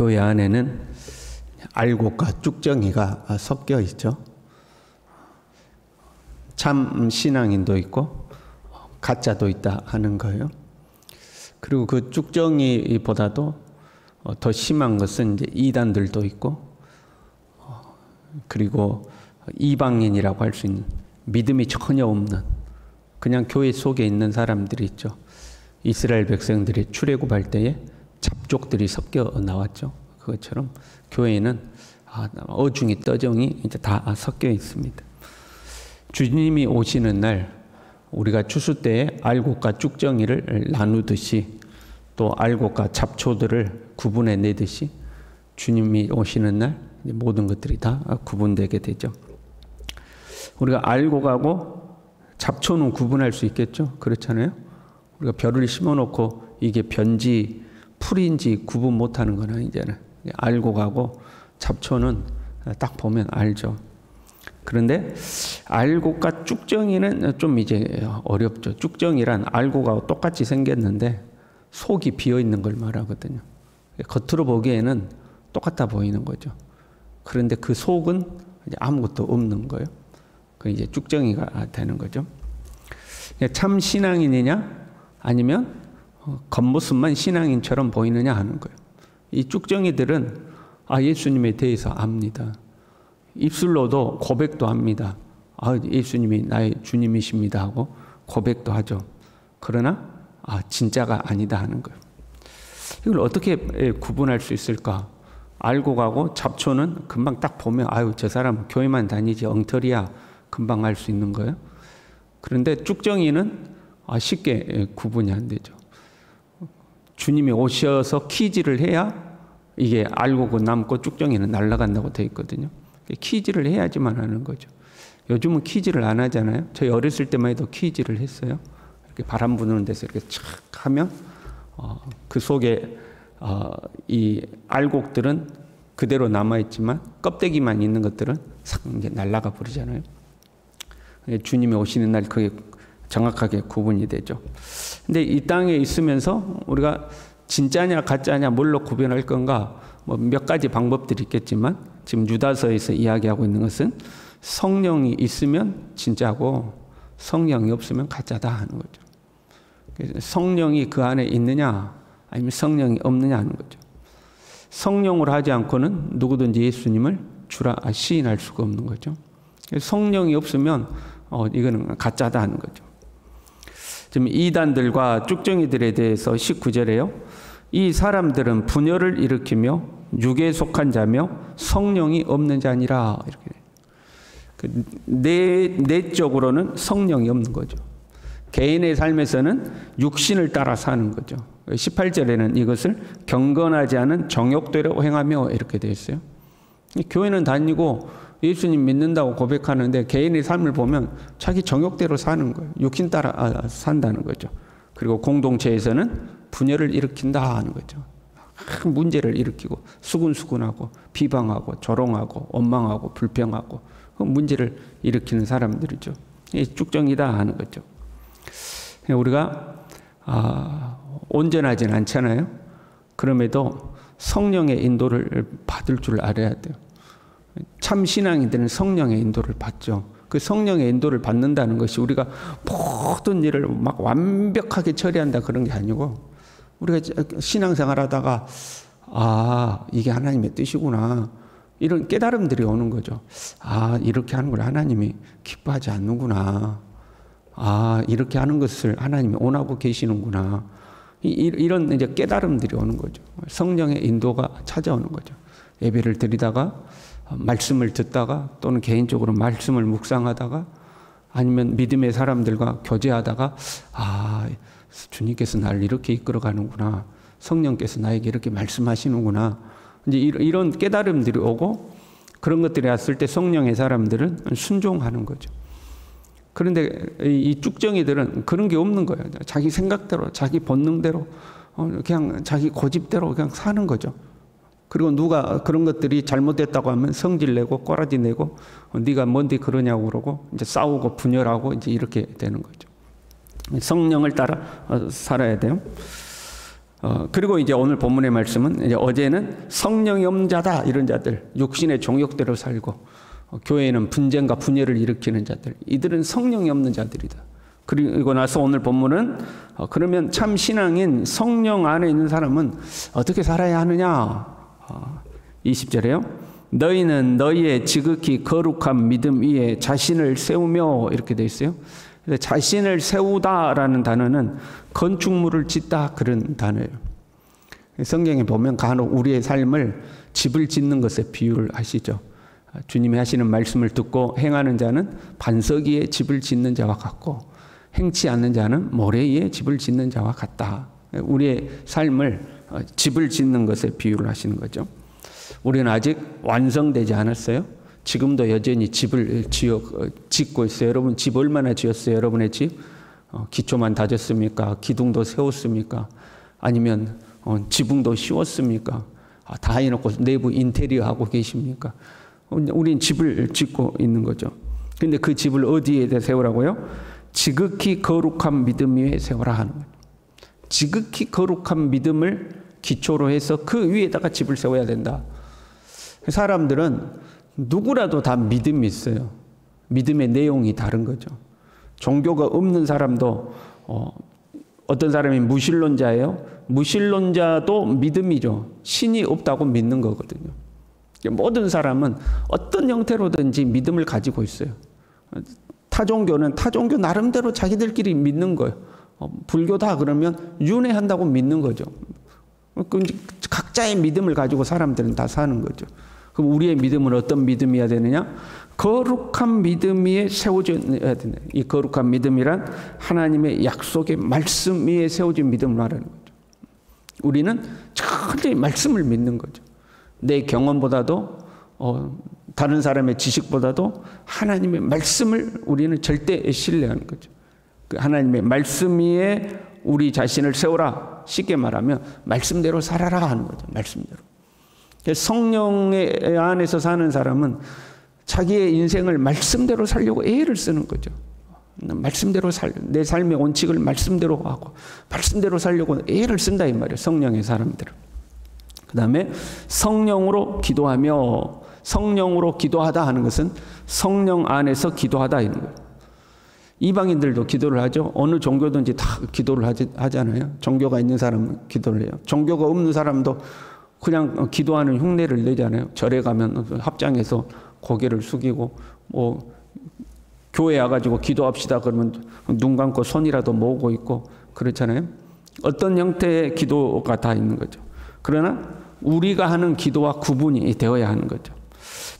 교회 안에는 알곡과 쭉정이가 섞여 있죠. 참 신앙인도 있고 가짜도 있다 하는 거예요. 그리고 그 쭉정이보다도 더 심한 것은 이제 이단들도 있고, 그리고 이방인이라고 할 수 있는 믿음이 전혀 없는 그냥 교회 속에 있는 사람들이 있죠. 이스라엘 백성들이 출애굽할 때에 잡족들이 섞여 나왔죠. 그것처럼 교회에는 어중이 떠정이 이제 다 섞여 있습니다. 주님이 오시는 날 우리가 추수 때에 알곡과 쭉정이를 나누듯이, 또 알곡과 잡초들을 구분해 내듯이 주님이 오시는 날 모든 것들이 다 구분되게 되죠. 우리가 알곡하고 잡초는 구분할 수 있겠죠. 그렇잖아요. 우리가 벼를 심어놓고 이게 변지 풀인지 구분 못하는 건 아니잖아요. 알곡하고 잡초는 딱 보면 알죠. 그런데 알곡과 쭉정이는 좀 이제 어렵죠. 쭉정이란 알곡하고 똑같이 생겼는데 속이 비어있는 걸 말하거든요. 겉으로 보기에는 똑같아 보이는 거죠. 그런데 그 속은 이제 아무것도 없는 거예요. 그 이제 쭉정이가 되는 거죠. 참 신앙인이냐 아니면 겉모습만 신앙인처럼 보이느냐 하는 거예요. 이 쭉정이들은 예수님에 대해서 압니다. 입술로도 고백도 합니다. 예수님이 나의 주님이십니다 하고 고백도 하죠. 그러나 진짜가 아니다 하는 거예요. 이걸 어떻게 구분할 수 있을까? 알곡하고 잡초는 금방 딱 보면 저 사람 교회만 다니지 엉터리야, 금방 알 수 있는 거예요. 그런데 쭉정이는 쉽게 구분이 안 되죠. 주님이 오셔서 퀴즈를 해야 이게 알곡은 남고 쭉정이는 날아간다고 되어 있거든요. 퀴즈를 해야지만 하는 거죠. 요즘은 퀴즈를 안 하잖아요. 저희 어렸을 때만 해도 퀴즈를 했어요. 이렇게 바람 부는 데서 이렇게 착 하면 그 속에 이 알곡들은 그대로 남아있지만 껍데기만 있는 것들은 싹 이제 날아가 버리잖아요. 주님이 오시는 날 그게 정확하게 구분이 되죠. 근데 이 땅에 있으면서 우리가 진짜냐 가짜냐 뭘로 구별할 건가, 몇 가지 방법들이 있겠지만 지금 유다서에서 이야기하고 있는 것은 성령이 있으면 진짜고 성령이 없으면 가짜다 하는 거죠. 그래서 성령이 그 안에 있느냐 아니면 성령이 없느냐 하는 거죠. 성령으로 하지 않고는 누구든지 예수님을 주라 시인할 수가 없는 거죠. 성령이 없으면 이거는 가짜다 하는 거죠. 지금 이단들과 쭉정이들에 대해서 19절에요. 이 사람들은 분열을 일으키며 육에 속한 자며 성령이 없는 자니라. 이렇게 내적으로는 성령이 없는 거죠. 개인의 삶에서는 육신을 따라 사는 거죠. 18절에는 이것을 경건하지 않은 정욕대로 행하며 이렇게 되어 있어요. 교회는 다니고 예수님 믿는다고 고백하는데 개인의 삶을 보면 자기 정욕대로 사는 거예요. 육신 따라 산다는 거죠. 그리고 공동체에서는 분열을 일으킨다 하는 거죠. 큰 문제를 일으키고 수군수군하고 비방하고 조롱하고 원망하고 불평하고 문제를 일으키는 사람들이죠. 쭉정이다 하는 거죠. 우리가 온전하진 않잖아요. 그럼에도 성령의 인도를 받을 줄 알아야 돼요. 참 신앙인들은 성령의 인도를 받죠. 그 성령의 인도를 받는다는 것이 우리가 모든 일을 막 완벽하게 처리한다 그런 게 아니고, 우리가 신앙생활 하다가 이게 하나님의 뜻이구나 이런 깨달음들이 오는 거죠. 이렇게 하는 걸 하나님이 기뻐하지 않는구나. 이렇게 하는 것을 하나님이 원하고 계시는구나. 이런 이제 깨달음들이 오는 거죠. 성령의 인도가 찾아오는 거죠. 예배를 드리다가 말씀을 듣다가 또는 개인적으로 말씀을 묵상하다가 아니면 믿음의 사람들과 교제하다가 주님께서 나를 이렇게 이끌어가는구나. 성령께서 나에게 이렇게 말씀하시는구나. 이제 이런 깨달음들이 오고 그런 것들이 왔을 때 성령의 사람들은 순종하는 거죠. 그런데 이 쭉정이들은 그런 게 없는 거예요. 자기 생각대로, 자기 본능대로, 그냥 자기 고집대로 그냥 사는 거죠. 그리고 누가 그런 것들이 잘못됐다고 하면 성질내고 꼬라지 내고 네가 뭔데 그러냐고 그러고 이제 싸우고 분열하고 이제 이렇게 되는 거죠. 성령을 따라 살아야 돼요. 그리고 이제 오늘 본문의 말씀은 이제 어제는 성령이 없는 자다 이런 자들, 육신의 종욕대로 살고 교회에는 분쟁과 분열을 일으키는 자들, 이들은 성령이 없는 자들이다. 그리고 나서 오늘 본문은 그러면 참 신앙인 성령 안에 있는 사람은 어떻게 살아야 하느냐? 20절에요. 너희는 너희의 지극히 거룩한 믿음 위에 자신을 세우며 이렇게 돼 있어요. 자신을 세우다라는 단어는 건축물을 짓다 그런 단어예요. 성경에 보면 간혹 우리의 삶을 집을 짓는 것에 비유를 하시죠. 주님이 하시는 말씀을 듣고 행하는 자는 반석 위에 집을 짓는 자와 같고 행치 않는 자는 모래 위에 집을 짓는 자와 같다. 우리의 삶을 집을 짓는 것에 비유를 하시는 거죠. 우리는 아직 완성되지 않았어요. 지금도 여전히 집을 짓고 있어요. 여러분 집 얼마나 지었어요? 여러분의 집? 기초만 다졌습니까? 기둥도 세웠습니까? 아니면 지붕도 씌웠습니까? 다 해놓고 내부 인테리어 하고 계십니까? 우린 집을 짓고 있는 거죠. 근데 그 집을 어디에 세우라고요? 지극히 거룩한 믿음 위에 세우라 하는 거예요. 지극히 거룩한 믿음을 기초로 해서 그 위에다가 집을 세워야 된다. 사람들은 누구라도 다 믿음이 있어요. 믿음의 내용이 다른 거죠. 종교가 없는 사람도 어떤 사람이 무신론자예요. 무신론자도 믿음이죠. 신이 없다고 믿는 거거든요. 모든 사람은 어떤 형태로든지 믿음을 가지고 있어요. 타종교는 타종교 나름대로 자기들끼리 믿는 거예요. 불교다 그러면 윤회한다고 믿는 거죠. 각자의 믿음을 가지고 사람들은 다 사는 거죠. 그럼 우리의 믿음은 어떤 믿음이어야 되느냐? 거룩한 믿음 위에 세워져야 되는. 이 거룩한 믿음이란 하나님의 약속의 말씀 위에 세워진 믿음을 말하는 거죠. 우리는 철저히 말씀을 믿는 거죠. 내 경험보다도 다른 사람의 지식보다도 하나님의 말씀을 우리는 절대 신뢰하는 거죠. 그 하나님의 말씀 위에 우리 자신을 세우라. 쉽게 말하면 말씀대로 살아라 하는 거죠. 말씀대로. 성령의 안에서 사는 사람은 자기의 인생을 말씀대로 살려고 애를 쓰는 거죠. 말씀대로 내 삶의 원칙을 말씀대로 하고 말씀대로 살려고 애를 쓴다 이 말이에요. 성령의 사람들은. 그 다음에 성령으로 기도하며, 성령으로 기도하다 하는 것은 성령 안에서 기도하다 이런 거예요. 이방인들도 기도를 하죠. 어느 종교든지 다 기도를 하잖아요. 종교가 있는 사람은 기도를 해요. 종교가 없는 사람도 그냥 기도하는 흉내를 내잖아요. 절에 가면 합장해서 고개를 숙이고 교회 와가지고 기도합시다 그러면 눈 감고 손이라도 모으고 있고 그렇잖아요. 어떤 형태의 기도가 다 있는 거죠. 그러나 우리가 하는 기도와 구분이 되어야 하는 거죠.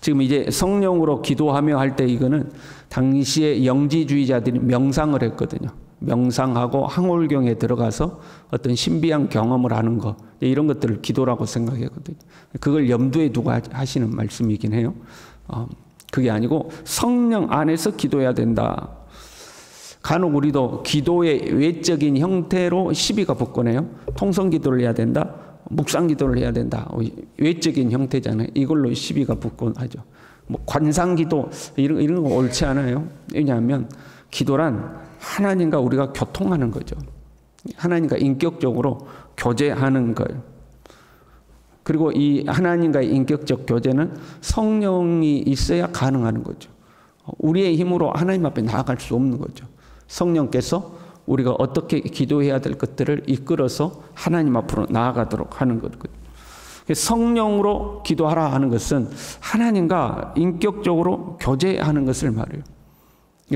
지금 이제 성령으로 기도하며 할 때 이거는 당시에 영지주의자들이 명상을 했거든요. 명상하고 항홀경에 들어가서 어떤 신비한 경험을 하는 것, 이런 것들을 기도라고 생각하거든요. 그걸 염두에 두고 하시는 말씀이긴 해요. 그게 아니고 성령 안에서 기도해야 된다. 간혹 우리도 기도의 외적인 형태로 시비가 붙거네요. 통성기도를 해야 된다. 묵상기도를 해야 된다. 외적인 형태잖아요. 이걸로 시비가 붙곤 하죠. 관상기도 이런 거 옳지 않아요. 왜냐하면 기도란 하나님과 우리가 교통하는 거죠. 하나님과 인격적으로 교제하는 거예요. 그리고 이 하나님과의 인격적 교제는 성령이 있어야 가능한 거죠. 우리의 힘으로 하나님 앞에 나아갈 수 없는 거죠. 성령께서 우리가 어떻게 기도해야 될 것들을 이끌어서 하나님 앞으로 나아가도록 하는 거거든요. 성령으로 기도하라 하는 것은 하나님과 인격적으로 교제하는 것을 말해요.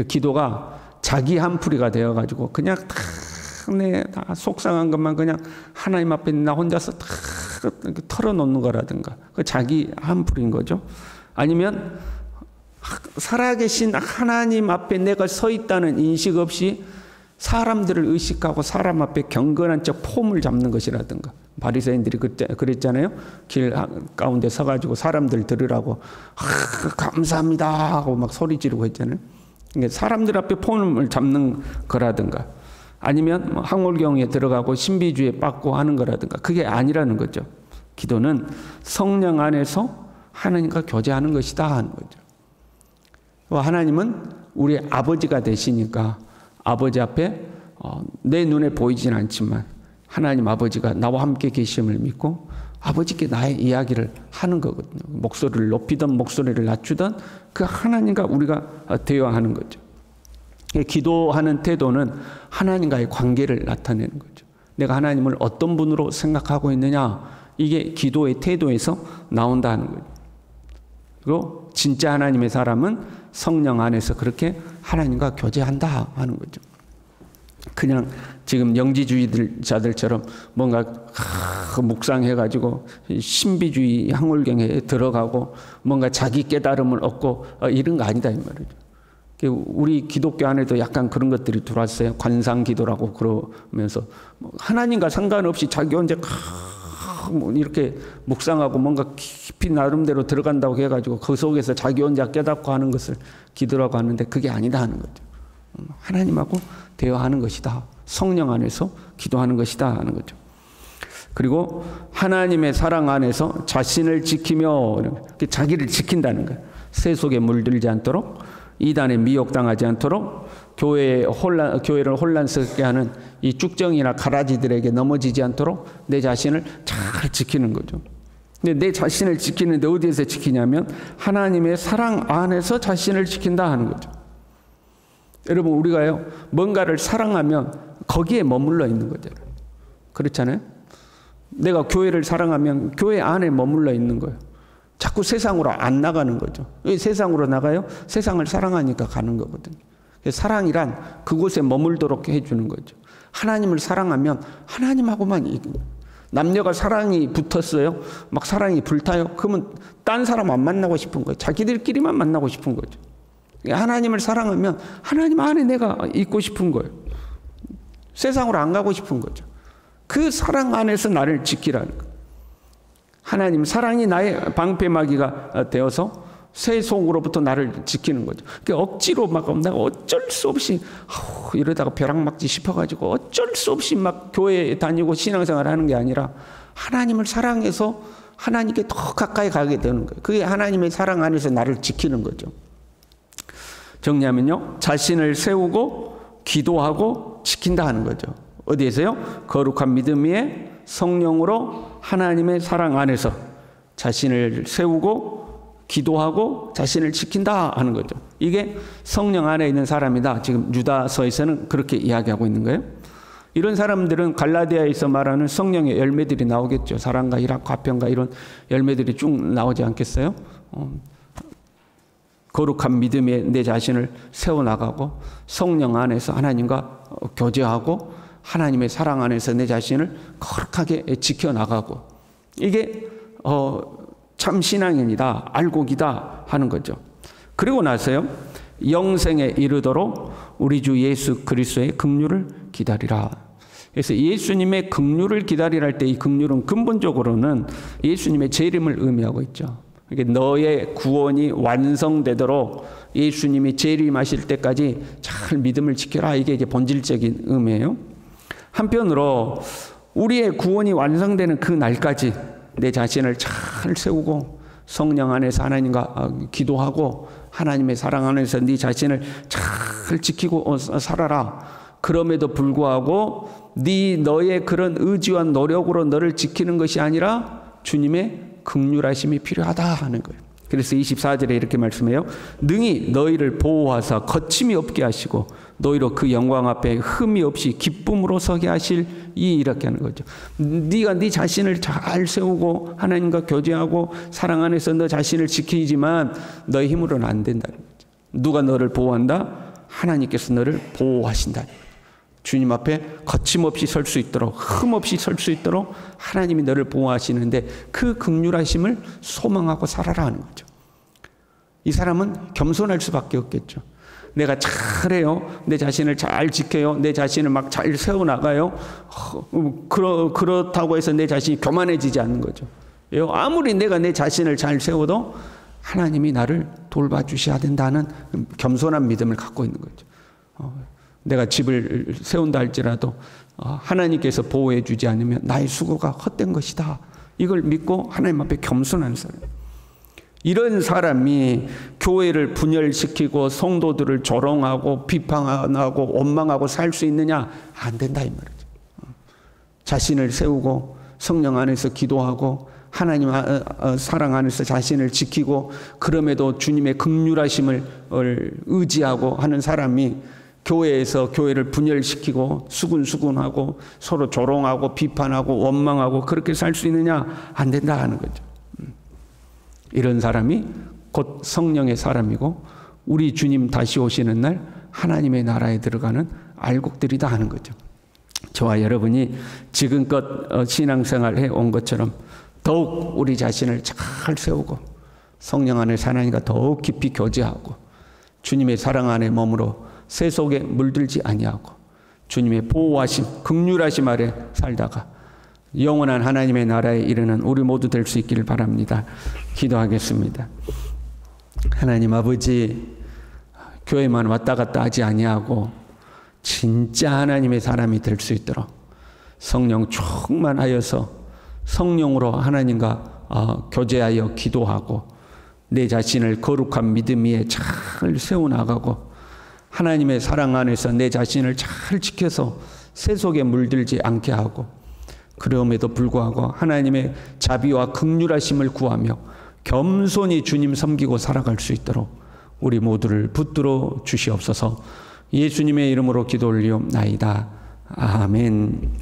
기도가 자기 한풀이가 되어가지고 그냥 다 속상한 것만 그냥 하나님 앞에 나 혼자서 다 털어놓는 거라든가 그 자기 한풀인 거죠. 아니면 살아계신 하나님 앞에 내가 서 있다는 인식 없이 사람들을 의식하고 사람 앞에 경건한 척 폼을 잡는 것이라든가 바리새인들이 그랬잖아요. 길 가운데 서가지고 사람들 들으라고 감사합니다 하고 막 소리 지르고 했잖아요. 사람들 앞에 폼을 잡는 거라든가 아니면 항홀경에 들어가고 신비주의에 빠꾸 하는 거라든가 그게 아니라는 거죠. 기도는 성령 안에서 하나님과 교제하는 것이다 하는 거죠. 하나님은 우리 아버지가 되시니까 아버지 앞에 내 눈에 보이진 않지만 하나님 아버지가 나와 함께 계심을 믿고 아버지께 나의 이야기를 하는 거거든요. 목소리를 높이든 목소리를 낮추든 그 하나님과 우리가 대화하는 거죠. 기도하는 태도는 하나님과의 관계를 나타내는 거죠. 내가 하나님을 어떤 분으로 생각하고 있느냐, 이게 기도의 태도에서 나온다는 거죠. 그리고 진짜 하나님의 사람은 성령 안에서 그렇게 하나님과 교제한다 하는 거죠. 그냥 지금 영지주의자들처럼 뭔가 묵상해가지고 신비주의 학물경에 들어가고 뭔가 자기 깨달음을 얻고 이런 거 아니다 이 말이죠. 우리 기독교 안에도 약간 그런 것들이 들어왔어요. 관상기도라고 그러면서 하나님과 상관없이 자기 혼자 이렇게 묵상하고 뭔가 깊이 나름대로 들어간다고 해가지고 그 속에서 자기 혼자 깨닫고 하는 것을 기도라고 하는데 그게 아니다 하는 거죠. 하나님하고 대화하는 것이다. 성령 안에서 기도하는 것이다 하는 거죠. 그리고 하나님의 사랑 안에서 자신을 지키며 자기를 지킨다는 거예요. 새 속에 물들지 않도록, 이단에 미혹당하지 않도록, 교회를 혼란스럽게 하는 이 쭉정이나 가라지들에게 넘어지지 않도록 내 자신을 잘 지키는 거죠. 근데 내 자신을 지키는데 어디에서 지키냐면 하나님의 사랑 안에서 자신을 지킨다 하는 거죠. 여러분, 우리가요, 뭔가를 사랑하면 거기에 머물러 있는 거죠. 그렇잖아요? 내가 교회를 사랑하면 교회 안에 머물러 있는 거예요. 자꾸 세상으로 안 나가는 거죠. 왜 세상으로 나가요? 세상을 사랑하니까 가는 거거든요. 사랑이란 그곳에 머물도록 해주는 거죠. 하나님을 사랑하면 하나님하고만 남녀가 사랑이 붙었어요. 막 사랑이 불타요. 그러면 딴 사람 안 만나고 싶은 거예요. 자기들끼리만 만나고 싶은 거죠. 하나님을 사랑하면 하나님 안에 내가 있고 싶은 거예요. 세상으로 안 가고 싶은 거죠. 그 사랑 안에서 나를 지키라는 거예요. 하나님 사랑이 나의 방패막이가 되어서 새 속으로부터 나를 지키는 거죠. 억지로 막 내가 어쩔 수 없이 이러다가 벼락 맞지 싶어가지고 어쩔 수 없이 막 교회에 다니고 신앙생활 하는 게 아니라 하나님을 사랑해서 하나님께 더 가까이 가게 되는 거예요. 그게 하나님의 사랑 안에서 나를 지키는 거죠. 정리하면요, 자신을 세우고 기도하고 지킨다 하는 거죠. 어디에서요? 거룩한 믿음 위에 성령으로 하나님의 사랑 안에서 자신을 세우고 기도하고 자신을 지킨다 하는 거죠. 이게 성령 안에 있는 사람이다. 지금 유다서에서는 그렇게 이야기하고 있는 거예요. 이런 사람들은 갈라디아에서 말하는 성령의 열매들이 나오겠죠. 사랑과 희락, 화평과 이런 열매들이 쭉 나오지 않겠어요? 거룩한 믿음에 내 자신을 세워나가고 성령 안에서 하나님과 교제하고 하나님의 사랑 안에서 내 자신을 거룩하게 지켜나가고 이게 참 신앙인이다, 알곡이다 하는 거죠. 그리고 나서요, 영생에 이르도록 우리 주 예수 그리스도의 긍휼을 기다리라. 그래서 예수님의 긍휼을 기다리라 할 때 이 긍휼은 근본적으로는 예수님의 재림을 의미하고 있죠. 너의 구원이 완성되도록 예수님이 재림하실 때까지 잘 믿음을 지켜라. 이게 이제 본질적인 의미예요. 한편으로 우리의 구원이 완성되는 그 날까지 내 자신을 잘 세우고 성령 안에서 하나님과 기도하고 하나님의 사랑 안에서 네 자신을 잘 지키고 살아라. 그럼에도 불구하고 너의 그런 의지와 노력으로 너를 지키는 것이 아니라 주님의 긍휼하심이 필요하다 하는 거예요. 그래서 24절에 이렇게 말씀해요. 능히 너희를 보호하사 거침이 없게 하시고 너희로 그 영광 앞에 흠이 없이 기쁨으로 서게 하실 이렇게 하는 거죠. 네가 네 자신을 잘 세우고 하나님과 교제하고 사랑 안에서 너 자신을 지키지만 너의 힘으로는 안 된다는 거죠. 누가 너를 보호한다? 하나님께서 너를 보호하신다. 주님 앞에 거침없이 설 수 있도록 흠없이 설 수 있도록 하나님이 너를 보호하시는데 그 긍휼하심을 소망하고 살아라 하는 거죠. 이 사람은 겸손할 수밖에 없겠죠. 내가 잘해요. 내 자신을 잘 지켜요. 내 자신을 막 잘 세워나가요. 그렇다고 해서 내 자신이 교만해지지 않는 거죠. 아무리 내가 내 자신을 잘 세워도 하나님이 나를 돌봐주셔야 된다는 겸손한 믿음을 갖고 있는 거죠. 내가 집을 세운다 할지라도 하나님께서 보호해 주지 않으면 나의 수고가 헛된 것이다. 이걸 믿고 하나님 앞에 겸손한 사람. 이런 사람이 교회를 분열시키고 성도들을 조롱하고 비판하고 원망하고 살 수 있느냐? 안 된다 이 말이죠. 자신을 세우고 성령 안에서 기도하고 하나님 사랑 안에서 자신을 지키고 그럼에도 주님의 긍휼하심을 의지하고 하는 사람이 교회에서 교회를 분열시키고 수군수군하고 서로 조롱하고 비판하고 원망하고 그렇게 살 수 있느냐? 안 된다 하는 거죠. 이런 사람이 곧 성령의 사람이고 우리 주님 다시 오시는 날 하나님의 나라에 들어가는 알곡들이다 하는 거죠. 저와 여러분이 지금껏 신앙생활 해온 것처럼 더욱 우리 자신을 잘 세우고 성령 안에 하나님과 더욱 깊이 교제하고 주님의 사랑 안에 머물러 새 속에 물들지 아니하고 주님의 보호하심, 긍휼하심 아래 살다가 영원한 하나님의 나라에 이르는 우리 모두 될 수 있기를 바랍니다. 기도하겠습니다. 하나님 아버지, 교회만 왔다 갔다 하지 아니하고 진짜 하나님의 사람이 될 수 있도록 성령 충만하여서 성령으로 하나님과 교제하여 기도하고 내 자신을 거룩한 믿음 위에 잘 세워나가고 하나님의 사랑 안에서 내 자신을 잘 지켜서 새 속에 물들지 않게 하고 그럼에도 불구하고 하나님의 자비와 긍휼하심을 구하며 겸손히 주님 섬기고 살아갈 수 있도록 우리 모두를 붙들어 주시옵소서. 예수님의 이름으로 기도 올리옵나이다. 아멘.